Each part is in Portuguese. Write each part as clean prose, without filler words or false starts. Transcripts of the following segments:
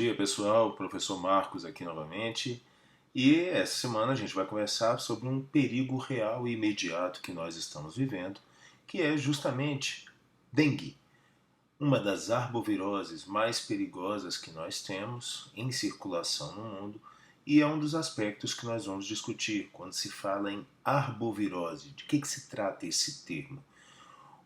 Bom dia pessoal, professor Marcos aqui novamente. E essa semana a gente vai conversar sobre um perigo real e imediato que nós estamos vivendo, que é justamente dengue, uma das arboviroses mais perigosas que nós temos em circulação no mundo, e é um dos aspectos que nós vamos discutir quando se fala em arbovirose. De que se trata esse termo?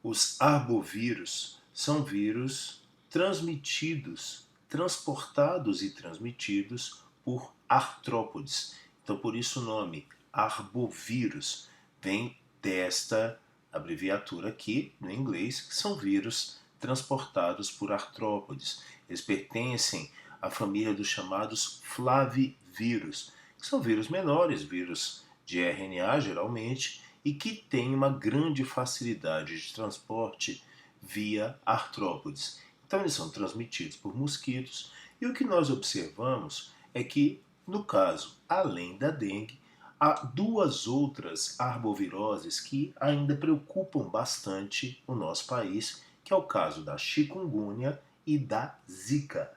Os arbovírus são vírus transmitidos, transportados e transmitidos por artrópodes. Então, por isso o nome arbovírus vem desta abreviatura aqui no inglês, que são vírus transportados por artrópodes. Eles pertencem à família dos chamados flavivírus, que são vírus menores, vírus de RNA geralmente, e que têm uma grande facilidade de transporte via artrópodes. Então eles são transmitidos por mosquitos, e o que nós observamos é que, no caso, além da dengue, há duas outras arboviroses que ainda preocupam bastante o nosso país, que é o caso da chikungunya e da zika.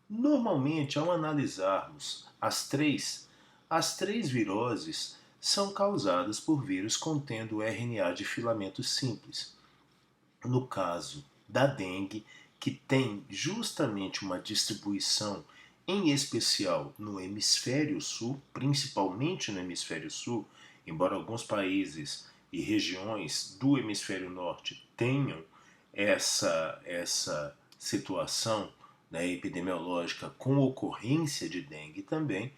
Normalmente, ao analisarmos as três viroses são causadas por vírus contendo RNA de filamento simples. No caso da dengue, que tem justamente uma distribuição em especial no hemisfério sul, principalmente no hemisfério sul, embora alguns países e regiões do hemisfério norte tenham essa situação, né, epidemiológica com ocorrência de dengue também,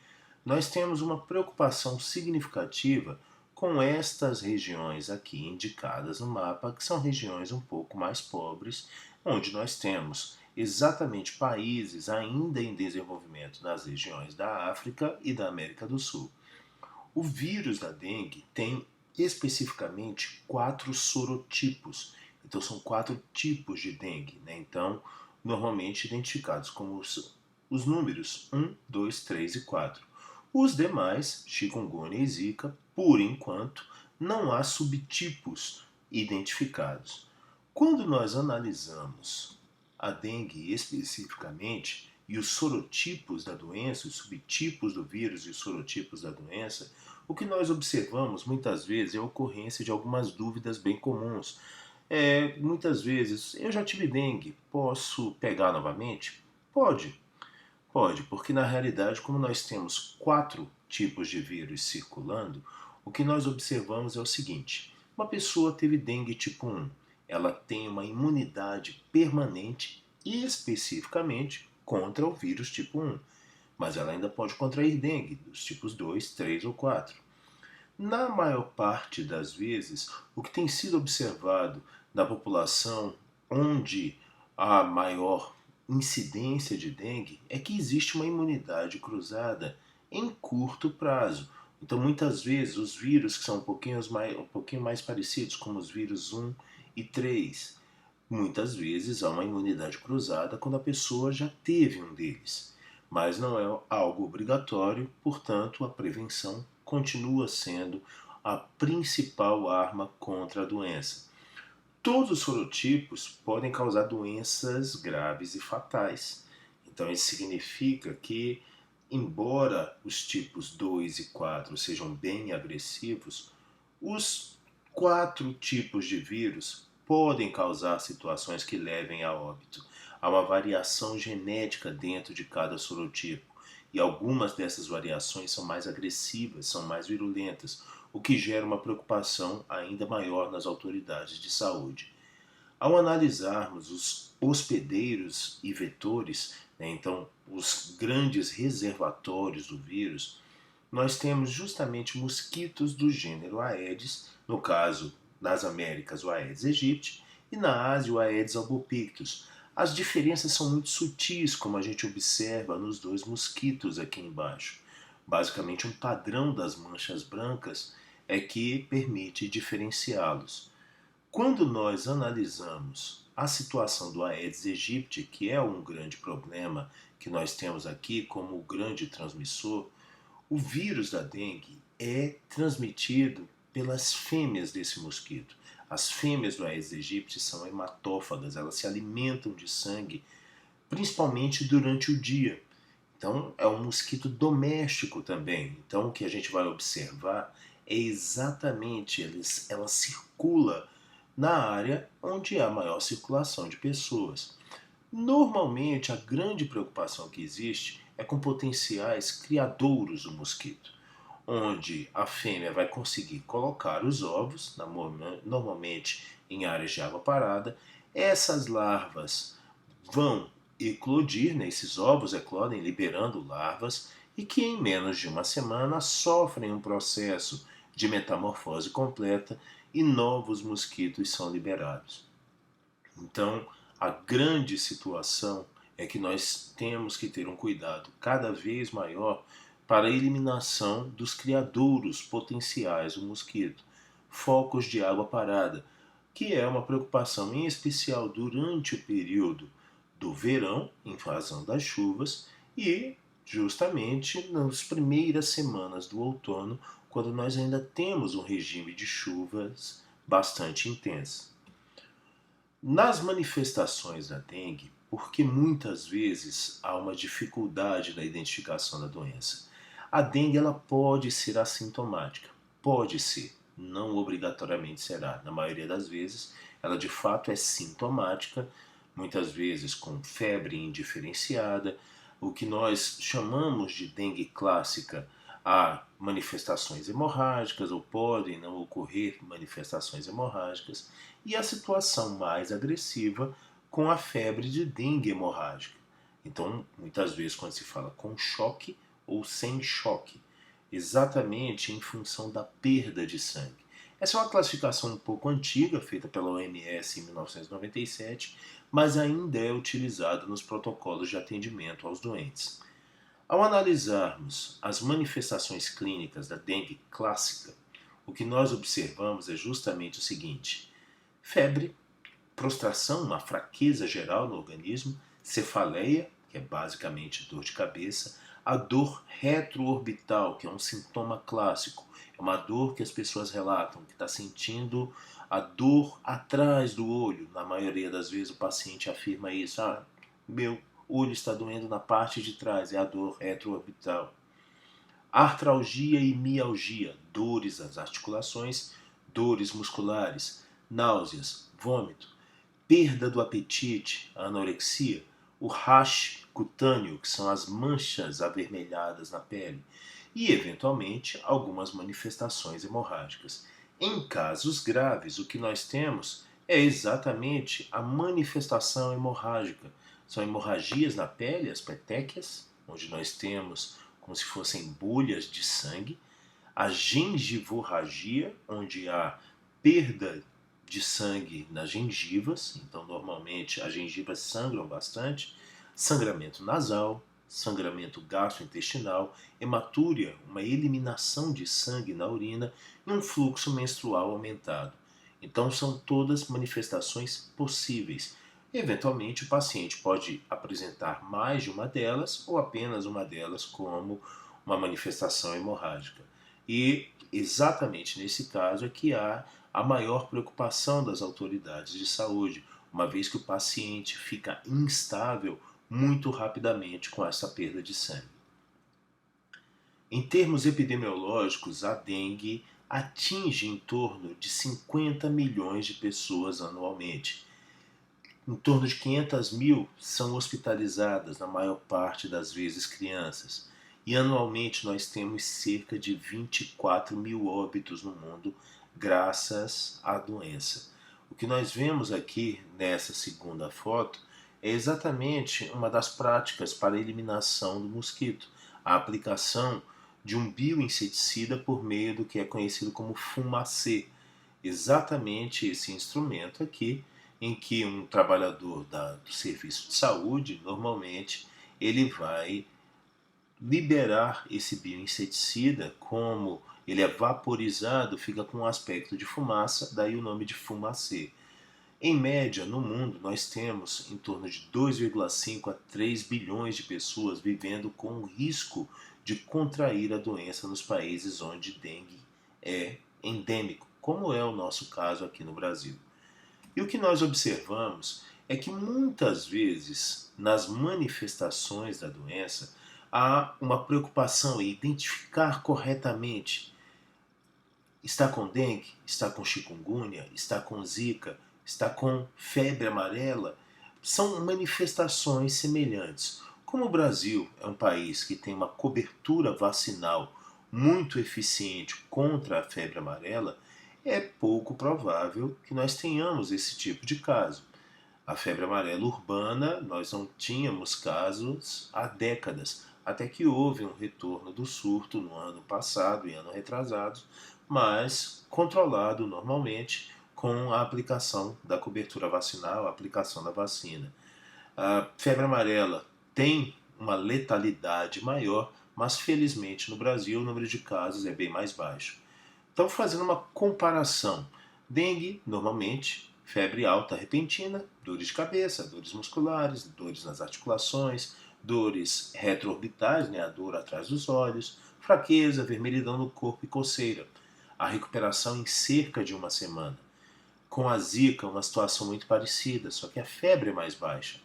nós temos uma preocupação significativa com estas regiões aqui indicadas no mapa, que são regiões um pouco mais pobres, onde nós temos exatamente países ainda em desenvolvimento nas regiões da África e da América do Sul. O vírus da dengue tem especificamente 4 sorotipos. Então são 4 tipos de dengue, né? Então, normalmente identificados como os números 1, 2, 3 e 4. Os demais, chikungunya e zika, por enquanto, não há subtipos identificados. Quando nós analisamos a dengue especificamente e os sorotipos da doença, os subtipos do vírus e os sorotipos da doença, o que nós observamos muitas vezes é a ocorrência de algumas dúvidas bem comuns. Muitas vezes, eu já tive dengue, posso pegar novamente? Pode, pode, porque na realidade, como nós temos 4 tipos de vírus circulando, o que nós observamos é o seguinte: uma pessoa teve dengue tipo 1, ela tem uma imunidade permanente especificamente contra o vírus tipo 1, mas ela ainda pode contrair dengue dos tipos 2, 3 ou 4. Na maior parte das vezes, o que tem sido observado na população onde há maior incidência de dengue é que existe uma imunidade cruzada em curto prazo. Então, muitas vezes, os vírus que são um pouquinho mais parecidos, como os vírus 1 e 3, muitas vezes há uma imunidade cruzada quando a pessoa já teve um deles. Mas não é algo obrigatório, portanto, a prevenção continua sendo a principal arma contra a doença. Todos os sorotipos podem causar doenças graves e fatais. Então, isso significa que, embora os tipos 2 e 4 sejam bem agressivos, os 4 tipos de vírus podem causar situações que levem a óbito. Há uma variação genética dentro de cada sorotipo, e algumas dessas variações são mais agressivas, são mais virulentas, o que gera uma preocupação ainda maior nas autoridades de saúde. Ao analisarmos os hospedeiros e vetores, né, então os grandes reservatórios do vírus, nós temos justamente mosquitos do gênero Aedes, no caso nas Américas o Aedes aegypti e na Ásia o Aedes albopictus. As diferenças são muito sutis, como a gente observa nos dois mosquitos aqui embaixo. Basicamente, um padrão das manchas brancas é que permite diferenciá-los. Quando nós analisamos a situação do Aedes aegypti, que é um grande problema que nós temos aqui como o grande transmissor, o vírus da dengue é transmitido pelas fêmeas desse mosquito. As fêmeas do Aedes aegypti são hematófagas, elas se alimentam de sangue principalmente durante o dia. Então, é um mosquito doméstico também. Então, o que a gente vai observar é exatamente ela circula na área onde há maior circulação de pessoas. Normalmente, a grande preocupação que existe é com potenciais criadouros do mosquito, onde a fêmea vai conseguir colocar os ovos, normalmente em áreas de água parada. Essas larvas vão eclodir, né? Esses ovos eclodem liberando larvas e que em menos de uma semana sofrem um processo de metamorfose completa e novos mosquitos são liberados. Então, a grande situação é que nós temos que ter um cuidado cada vez maior para a eliminação dos criadouros potenciais do mosquito, focos de água parada, que é uma preocupação em especial durante o período do verão, em razão das chuvas, e justamente nas primeiras semanas do outono, quando nós ainda temos um regime de chuvas bastante intenso. Nas manifestações da dengue, porque muitas vezes há uma dificuldade na identificação da doença. A dengue ela pode ser assintomática, pode ser, não obrigatoriamente será. Na maioria das vezes, ela de fato é sintomática, muitas vezes com febre indiferenciada, o que nós chamamos de dengue clássica. Há manifestações hemorrágicas ou podem não ocorrer manifestações hemorrágicas, e a situação mais agressiva com a febre de dengue hemorrágica. Então, muitas vezes, quando se fala com choque ou sem choque, exatamente em função da perda de sangue. Essa é uma classificação um pouco antiga, feita pela OMS em 1997, mas ainda é utilizada nos protocolos de atendimento aos doentes. Ao analisarmos as manifestações clínicas da dengue clássica, o que nós observamos é justamente o seguinte: febre, prostração, uma fraqueza geral no organismo, cefaleia, que é basicamente dor de cabeça, a dor retroorbital, que é um sintoma clássico, é uma dor que as pessoas relatam, que está sentindo a dor atrás do olho. Na maioria das vezes o paciente afirma isso: meu olho está doendo na parte de trás, é a dor retroorbital. Artralgia e mialgia, dores das articulações, dores musculares, náuseas, vômito, perda do apetite, anorexia, o rash cutâneo, que são as manchas avermelhadas na pele, e, eventualmente, algumas manifestações hemorrágicas. Em casos graves, o que nós temos é exatamente a manifestação hemorrágica. São hemorragias na pele, as petequias, onde nós temos como se fossem bolhas de sangue, a gengivorragia, onde há perda de sangue nas gengivas, então normalmente as gengivas sangram bastante, sangramento nasal, sangramento gastrointestinal, hematúria, uma eliminação de sangue na urina e um fluxo menstrual aumentado. Então são todas manifestações possíveis. Eventualmente o paciente pode apresentar mais de uma delas ou apenas uma delas como uma manifestação hemorrágica. E exatamente nesse caso é que há a maior preocupação das autoridades de saúde, uma vez que o paciente fica instável muito rapidamente com essa perda de sangue. Em termos epidemiológicos, a dengue atinge em torno de 50 milhões de pessoas anualmente. Em torno de 500 mil são hospitalizadas, na maior parte das vezes crianças. E anualmente nós temos cerca de 24 mil óbitos no mundo graças à doença. O que nós vemos aqui nessa segunda foto é exatamente uma das práticas para a eliminação do mosquito, a aplicação de um bioinseticida por meio do que é conhecido como fumacê. Exatamente esse instrumento aqui, em que um trabalhador do serviço de saúde, normalmente, ele vai liberar esse bioinseticida, como ele é vaporizado, fica com um aspecto de fumaça, daí o nome de fumacê. Em média, no mundo, nós temos em torno de 2,5 a 3 bilhões de pessoas vivendo com o risco de contrair a doença nos países onde dengue é endêmico, como é o nosso caso aqui no Brasil. E o que nós observamos é que muitas vezes nas manifestações da doença há uma preocupação em identificar corretamente. Está com dengue? Está com chikungunya? Está com zika? Está com febre amarela? São manifestações semelhantes. Como o Brasil é um país que tem uma cobertura vacinal muito eficiente contra a febre amarela, é pouco provável que nós tenhamos esse tipo de caso. A febre amarela urbana, nós não tínhamos casos há décadas, até que houve um retorno do surto no ano passado e ano retrasado, mas controlado normalmente com a aplicação da cobertura vacinal, a aplicação da vacina. A febre amarela tem uma letalidade maior, mas felizmente no Brasil o número de casos é bem mais baixo. Então, fazendo uma comparação, dengue, normalmente, febre alta repentina, dores de cabeça, dores musculares, dores nas articulações, dores retroorbitais, a dor atrás dos olhos, fraqueza, vermelhidão no corpo e coceira. A recuperação em cerca de uma semana. Com a zika, uma situação muito parecida, só que a febre é mais baixa.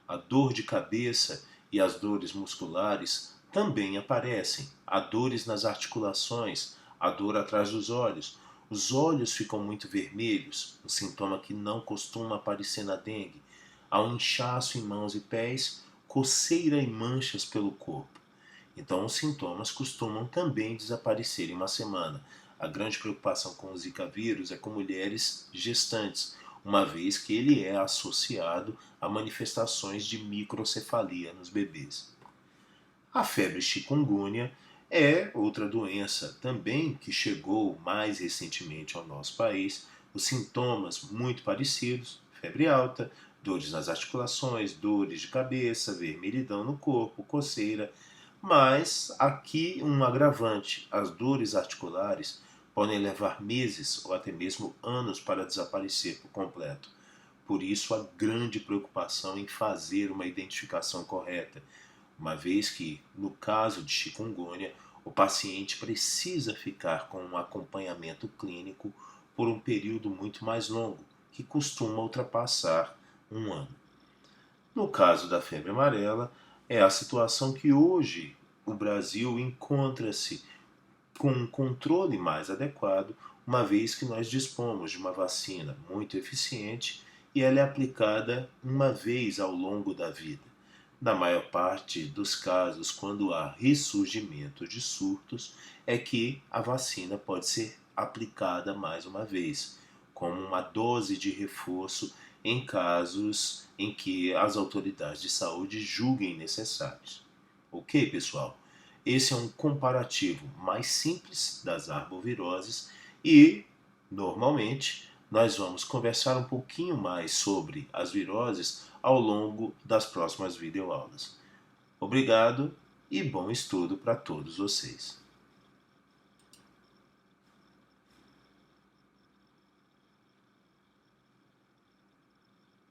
A dor de cabeça e as dores musculares também aparecem. Há dores nas articulações, a dor atrás dos olhos. Os olhos ficam muito vermelhos, um sintoma que não costuma aparecer na dengue. Há um inchaço em mãos e pés, coceira e manchas pelo corpo. Então, os sintomas costumam também desaparecer em uma semana. A grande preocupação com o Zika vírus é com mulheres gestantes, uma vez que ele é associado a manifestações de microcefalia nos bebês. A febre chikungunya é outra doença também que chegou mais recentemente ao nosso país. Os sintomas muito parecidos, febre alta, dores nas articulações, dores de cabeça, vermelhidão no corpo, coceira, mas aqui um agravante, as dores articulares podem levar meses ou até mesmo anos para desaparecer por completo. Por isso a grande preocupação em fazer uma identificação correta, uma vez que, no caso de chikungunya, o paciente precisa ficar com um acompanhamento clínico por um período muito mais longo, que costuma ultrapassar um ano. No caso da febre amarela, é a situação que hoje o Brasil encontra-se com um controle mais adequado, uma vez que nós dispomos de uma vacina muito eficiente e ela é aplicada uma vez ao longo da vida. Na maior parte dos casos, quando há ressurgimento de surtos, é que a vacina pode ser aplicada mais uma vez, como uma dose de reforço em casos em que as autoridades de saúde julguem necessários. Ok, pessoal? Esse é um comparativo mais simples das arboviroses e, normalmente, nós vamos conversar um pouquinho mais sobre as viroses ao longo das próximas videoaulas. Obrigado e bom estudo para todos vocês.